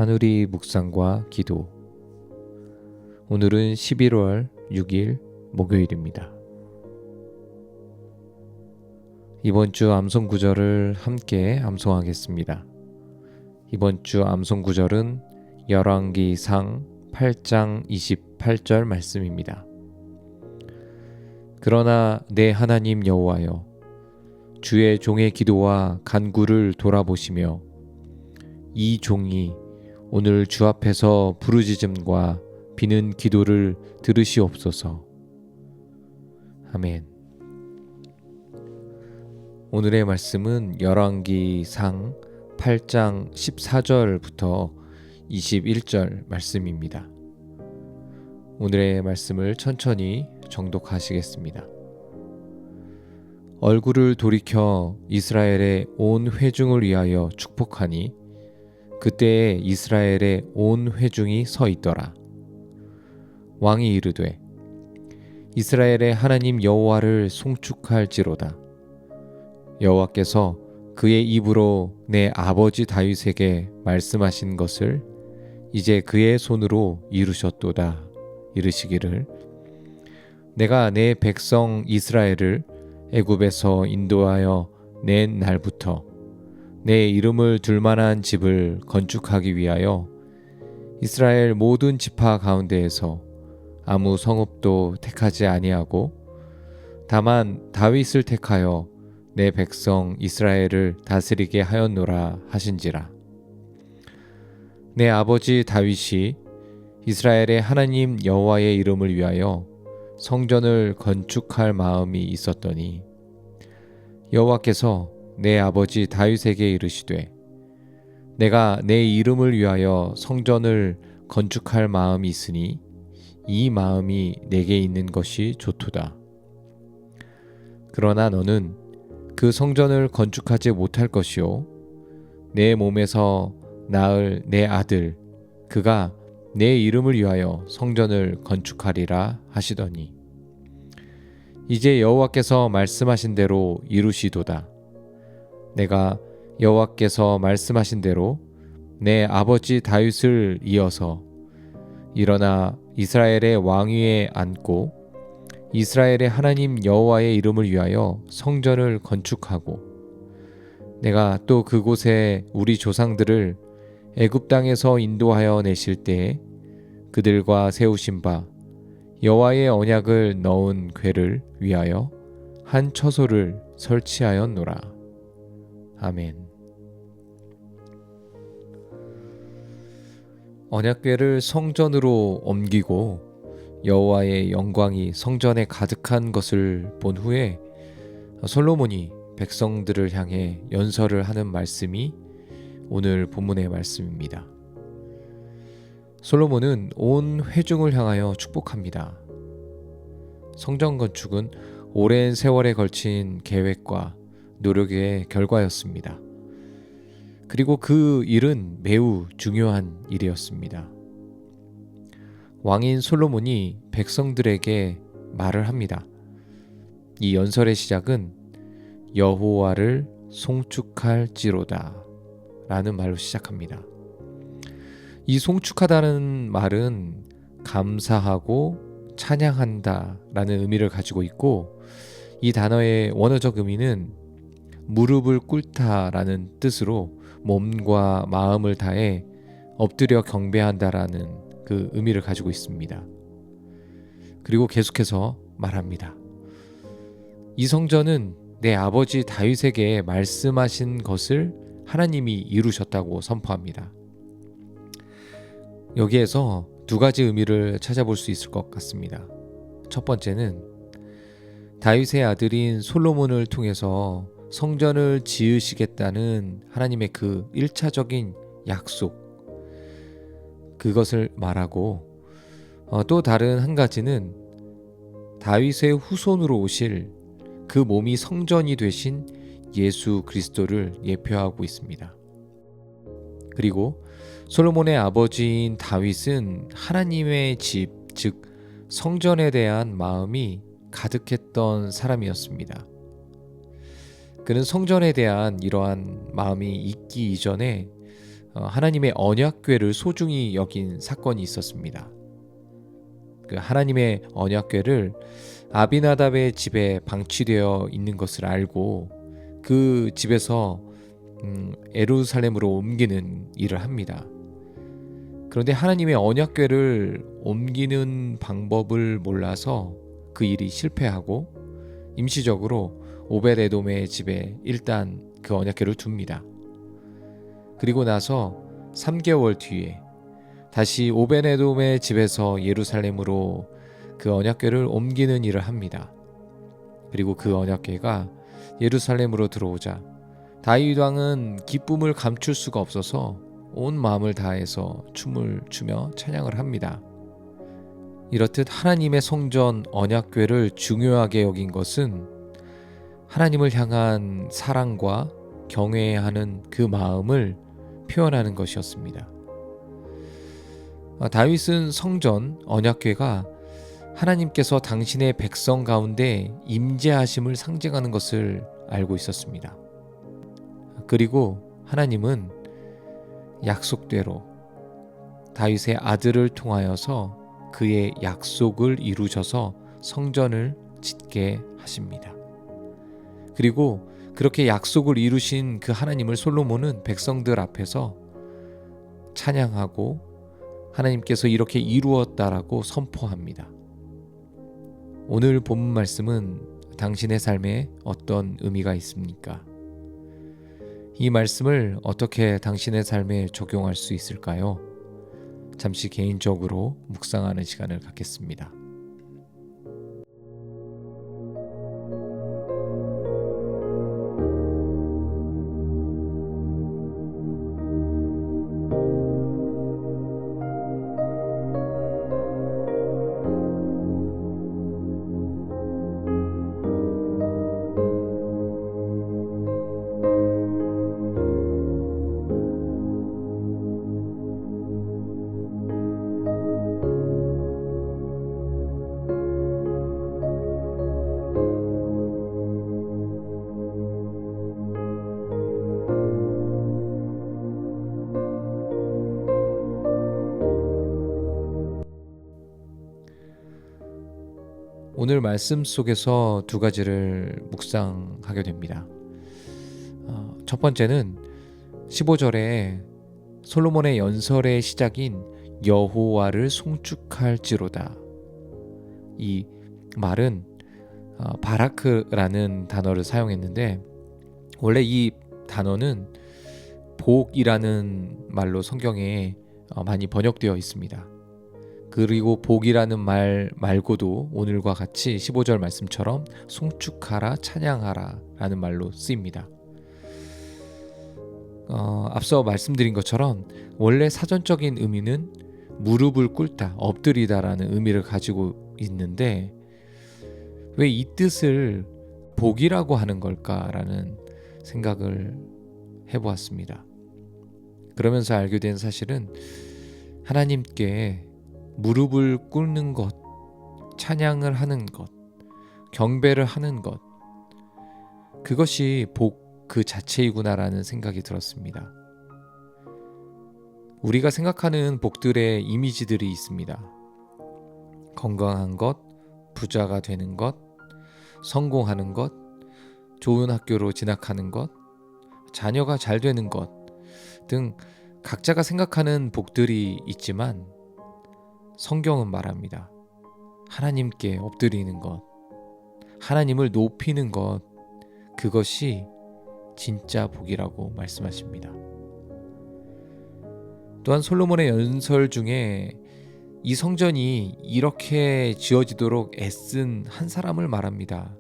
하누리 묵상과 기도. 오늘은 11월 6일 목요일입니다. 이번 주 암송 구절을 함께 암송하겠습니다. 이번 주 암송 구절은 열왕기상 8장 28절 말씀입니다. 그러나 내 하나님 여호와여, 주의 종의 기도와 간구를 돌아보시며 이 종이 오늘 주 앞에서 부르짖음과 비는 기도를 들으시옵소서. 아멘. 오늘의 말씀은 열왕기상 8장 14절부터 21절 말씀입니다. 오늘의 말씀을 천천히 정독하시겠습니다. 얼굴을 돌이켜 이스라엘의 온 회중을 위하여 축복하니 그때에 이스라엘의 온 회중이 서 있더라. 왕이 이르되 이스라엘의 하나님 여호와를 송축할지로다. 여호와께서 그의 입으로 내 아버지 다윗에게 말씀하신 것을 이제 그의 손으로 이루셨도다. 이르시기를 내가 내 백성 이스라엘을 애굽에서 인도하여 낸 날부터 내 이름을 둘 만한 집을 건축하기 위하여 이스라엘 모든 지파 가운데에서 아무 성읍도 택하지 아니하고 다만 다윗을 택하여 내 백성 이스라엘을 다스리게 하였노라 하신지라. 내 아버지 다윗이 이스라엘의 하나님 여호와의 이름을 위하여 성전을 건축할 마음이 있었더니 여호와께서 내 아버지 다윗에게 이르시되 내가 내 이름을 위하여 성전을 건축할 마음이 있으니 이 마음이 내게 있는 것이 좋도다. 그러나 너는 그 성전을 건축하지 못할 것이요 내 몸에서 낳을 내 아들 그가 내 이름을 위하여 성전을 건축하리라 하시더니 이제 여호와께서 말씀하신 대로 이루시도다. 내가 여호와께서 말씀하신 대로 내 아버지 다윗을 이어서 일어나 이스라엘의 왕위에 앉고 이스라엘의 하나님 여호와의 이름을 위하여 성전을 건축하고 내가 또 그곳에 우리 조상들을 애굽 땅에서 인도하여 내실 때에 그들과 세우신 바 여호와의 언약을 넣은 궤를 위하여 한 처소를 설치하였노라. 아멘. 언약궤를 성전으로 옮기고 여호와의 영광이 성전에 가득한 것을 본 후에 솔로몬이 백성들을 향해 연설을 하는 말씀이 오늘 본문의 말씀입니다. 솔로몬은 온 회중을 향하여 축복합니다. 성전 건축은 오랜 세월에 걸친 계획과 노력의 결과였습니다. 그리고 그 일은 매우 중요한 일이었습니다. 왕인 솔로몬이 백성들에게 말을 합니다. 이 연설의 시작은 여호와를 송축할지로다 라는 말로 시작합니다. 이 송축하다는 말은 감사하고 찬양한다 라는 의미를 가지고 있고 이 단어의 원어적 의미는 무릎을 꿇다라는 뜻으로 몸과 마음을 다해 엎드려 경배한다라는 그 의미를 가지고 있습니다. 그리고 계속해서 말합니다. 이 성전은 내 아버지 다윗에게 말씀하신 것을 하나님이 이루셨다고 선포합니다. 여기에서 두 가지 의미를 찾아볼 수 있을 것 같습니다. 첫 번째는 다윗의 아들인 솔로몬을 통해서 성전을 지으시겠다는 하나님의 그 1차적인 약속, 그것을 말하고 또 다른 한 가지는 다윗의 후손으로 오실 그 몸이 성전이 되신 예수 그리스도를 예표하고 있습니다. 그리고 솔로몬의 아버지인 다윗은 하나님의 집, 즉 성전에 대한 마음이 가득했던 사람이었습니다. 그는 성전에 대한 이러한 마음이 있기 이전에 하나님의 언약궤를 소중히 여긴 사건이 있었습니다. 그 하나님의 언약궤를 아비나답의 집에 방치되어 있는 것을 알고 그 집에서 예루살렘으로 옮기는 일을 합니다. 그런데 하나님의 언약궤를 옮기는 방법을 몰라서 그 일이 실패하고 임시적으로 오벳에돔의 집에 일단 그 언약궤를 둡니다. 그리고 나서 3개월 뒤에 다시 오벳에돔의 집에서 예루살렘으로 그 언약궤를 옮기는 일을 합니다. 그리고 그 언약궤가 예루살렘으로 들어오자 다윗 왕은 기쁨을 감출 수가 없어서 온 마음을 다해서 춤을 추며 찬양을 합니다. 이렇듯 하나님의 성전 언약궤를 중요하게 여긴 것은 하나님을 향한 사랑과 경외하는 그 마음을 표현하는 것이었습니다. 다윗은 성전 언약궤가 하나님께서 당신의 백성 가운데 임재하심을 상징하는 것을 알고 있었습니다. 그리고 하나님은 약속대로 다윗의 아들을 통하여서 그의 약속을 이루셔서 성전을 짓게 하십니다. 그리고 그렇게 약속을 이루신 그 하나님을 솔로몬은 백성들 앞에서 찬양하고 하나님께서 이렇게 이루었다라고 선포합니다. 오늘 본문 말씀은 당신의 삶에 어떤 의미가 있습니까? 이 말씀을 어떻게 당신의 삶에 적용할 수 있을까요? 잠시 개인적으로 묵상하는 시간을 갖겠습니다. 오늘 말씀 속에서 두 가지를 묵상하게 됩니다. 첫 번째는 15절에 솔로몬의 연설의 시작인 여호와를 송축할지로다. 이 말은 바라크라는 단어를 사용했는데 원래 이 단어는 복이라는 말로 성경에 많이 번역되어 있습니다. 그리고 복이라는 말 말고도 오늘과 같이 15절 말씀처럼 송축하라 찬양하라 라는 말로 쓰입니다. 앞서 말씀드린 것처럼 원래 사전적인 의미는 무릎을 꿇다, 엎드리다 라는 의미를 가지고 있는데 왜 이 뜻을 복이라고 하는 걸까라는 생각을 해보았습니다. 그러면서 알게 된 사실은 하나님께 무릎을 꿇는 것, 찬양을 하는 것, 경배를 하는 것, 그것이 복 그 자체이구나라는 생각이 들었습니다. 우리가 생각하는 복들의 이미지들이 있습니다. 건강한 것, 부자가 되는 것, 성공하는 것, 좋은 학교로 진학하는 것, 자녀가 잘 되는 것 등 각자가 생각하는 복들이 있지만 성경은 말합니다. 하나님께 엎드리는 것, 하나님을 높이는 것, 그것이 진짜 복이라고 말씀하십니다. 또한 솔로몬의 연설 중에 이 성전이 이렇게 지어지도록 애쓴 한 사람을 말합니다.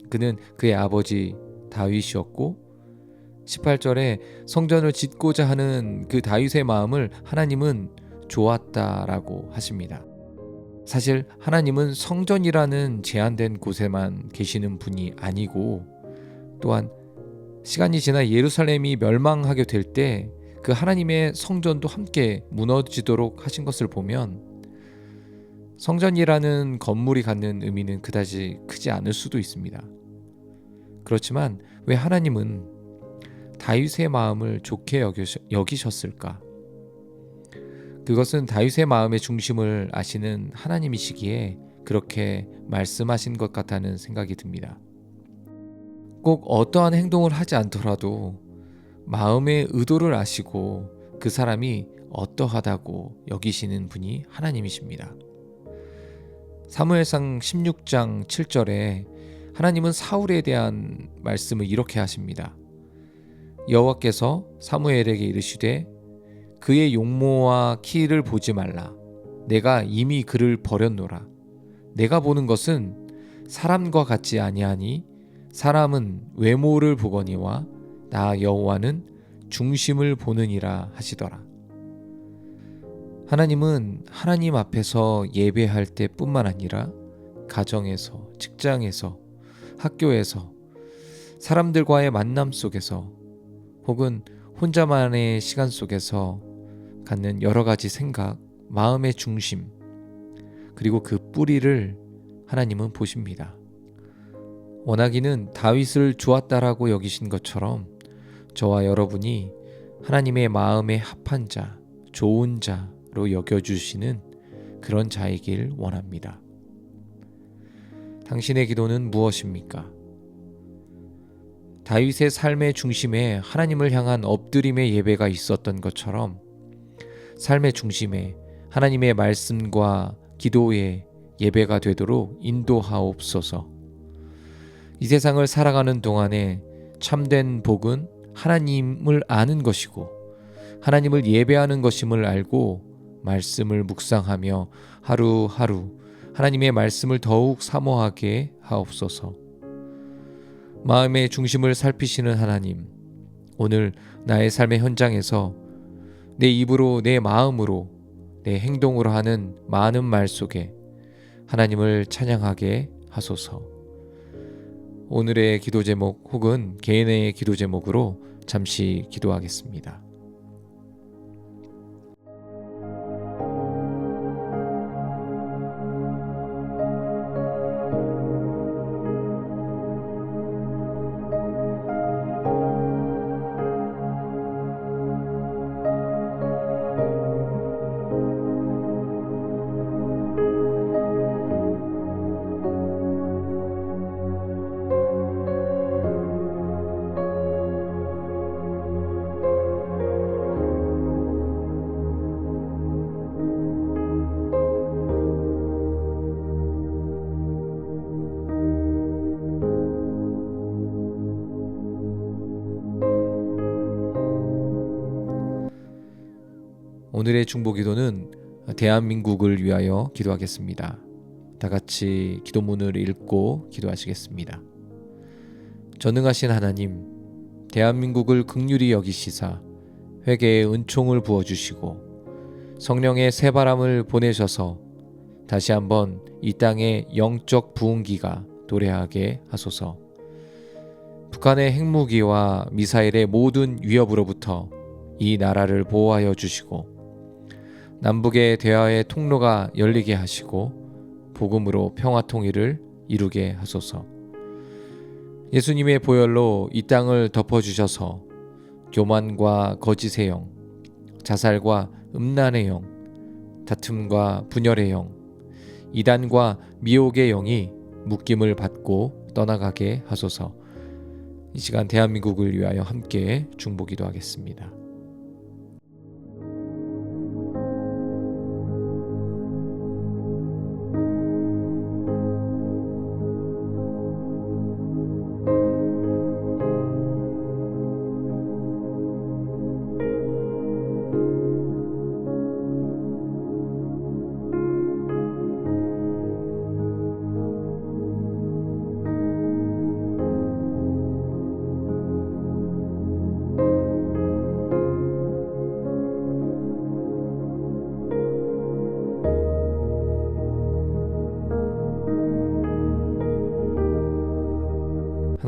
그는 그의 아버지 다윗이었고 18절에 성전을 짓고자 하는 그 다윗의 마음을 하나님은 좋았다라고 하십니다. 사실 하나님은 성전이라는 제한된 곳에만 계시는 분이 아니고 또한 시간이 지나 예루살렘이 멸망하게 될 때 그 하나님의 성전도 함께 무너지도록 하신 것을 보면 성전이라는 건물이 갖는 의미는 그다지 크지 않을 수도 있습니다. 그렇지만 왜 하나님은 다윗의 마음을 좋게 여기셨을까? 그것은 다윗의 마음의 중심을 아시는 하나님이시기에 그렇게 말씀하신 것 같다는 생각이 듭니다. 꼭 어떠한 행동을 하지 않더라도 마음의 의도를 아시고 그 사람이 어떠하다고 여기시는 분이 하나님이십니다. 사무엘상 16장 7절에 하나님은 사울에 대한 말씀을 이렇게 하십니다. 여호와께서 사무엘에게 이르시되 그의 용모와 키를 보지 말라. 내가 이미 그를 버렸노라. 내가 보는 것은 사람과 같지 아니하니 사람은 외모를 보거니와 나 여호와는 중심을 보느니라 하시더라. 하나님은 하나님 앞에서 예배할 때뿐만 아니라 가정에서, 직장에서, 학교에서, 사람들과의 만남 속에서 혹은 혼자만의 시간 속에서 갖는 여러 가지 생각, 마음의 중심, 그리고 그 뿌리를 하나님은 보십니다. 원하기는 다윗을 좋았다라고 여기신 것처럼 저와 여러분이 하나님의 마음에 합한 자, 좋은 자로 여겨주시는 그런 자이길 원합니다. 당신의 기도는 무엇입니까? 다윗의 삶의 중심에 하나님을 향한 엎드림의 예배가 있었던 것처럼 삶의 중심에 하나님의 말씀과 기도의 예배가 되도록 인도하옵소서. 이 세상을 살아가는 동안에 참된 복은 하나님을 아는 것이고 하나님을 예배하는 것임을 알고 말씀을 묵상하며 하루하루 하나님의 말씀을 더욱 사모하게 하옵소서. 마음의 중심을 살피시는 하나님, 오늘 나의 삶의 현장에서 내 입으로, 내 마음으로, 내 행동으로 하는 많은 말 속에 하나님을 찬양하게 하소서. 오늘의 기도 제목 혹은 개인의 기도 제목으로 잠시 기도하겠습니다. 오늘의 중보기도는 대한민국을 위하여 기도하겠습니다. 다 같이 기도문을 읽고 기도하시겠습니다. 전능하신 하나님, 대한민국을 긍휼히 여기시사 회개의 은총을 부어주시고 성령의 새바람을 보내셔서 다시 한번 이 땅의 영적 부흥기가 도래하게 하소서. 북한의 핵무기와 미사일의 모든 위협으로부터 이 나라를 보호하여 주시고 남북의 대화의 통로가 열리게 하시고 복음으로 평화 통일을 이루게 하소서. 예수님의 보혈로 이 땅을 덮어주셔서 교만과 거짓의 영, 자살과 음란의 영, 다툼과 분열의 영, 이단과 미혹의 영이 묶임을 받고 떠나가게 하소서. 이 시간 대한민국을 위하여 함께 중보기도 하겠습니다.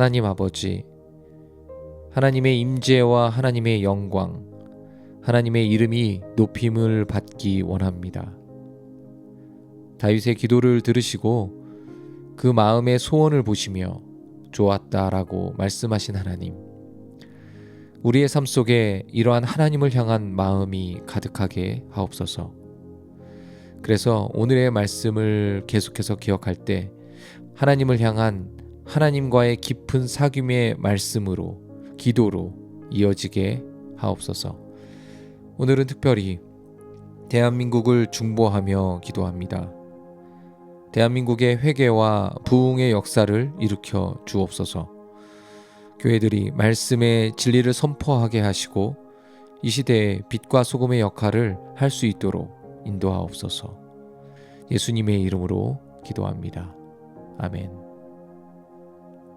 하나님 아버지, 하나님의 임재와 하나님의 영광, 하나님의 이름이 높임을 받기 원합니다. 다윗의 기도를 들으시고 그 마음의 소원을 보시며 좋았다라고 말씀하신 하나님, 우리의 삶 속에 이러한 하나님을 향한 마음이 가득하게 하옵소서. 그래서 오늘의 말씀을 계속해서 기억할 때 하나님을 향한 하나님과의 깊은 사귐의 말씀으로, 기도로 이어지게 하옵소서. 오늘은 특별히 대한민국을 중보하며 기도합니다. 대한민국의 회개와 부흥의 역사를 일으켜 주옵소서. 교회들이 말씀의 진리를 선포하게 하시고 이 시대에 빛과 소금의 역할을 할 수 있도록 인도하옵소서. 예수님의 이름으로 기도합니다. 아멘.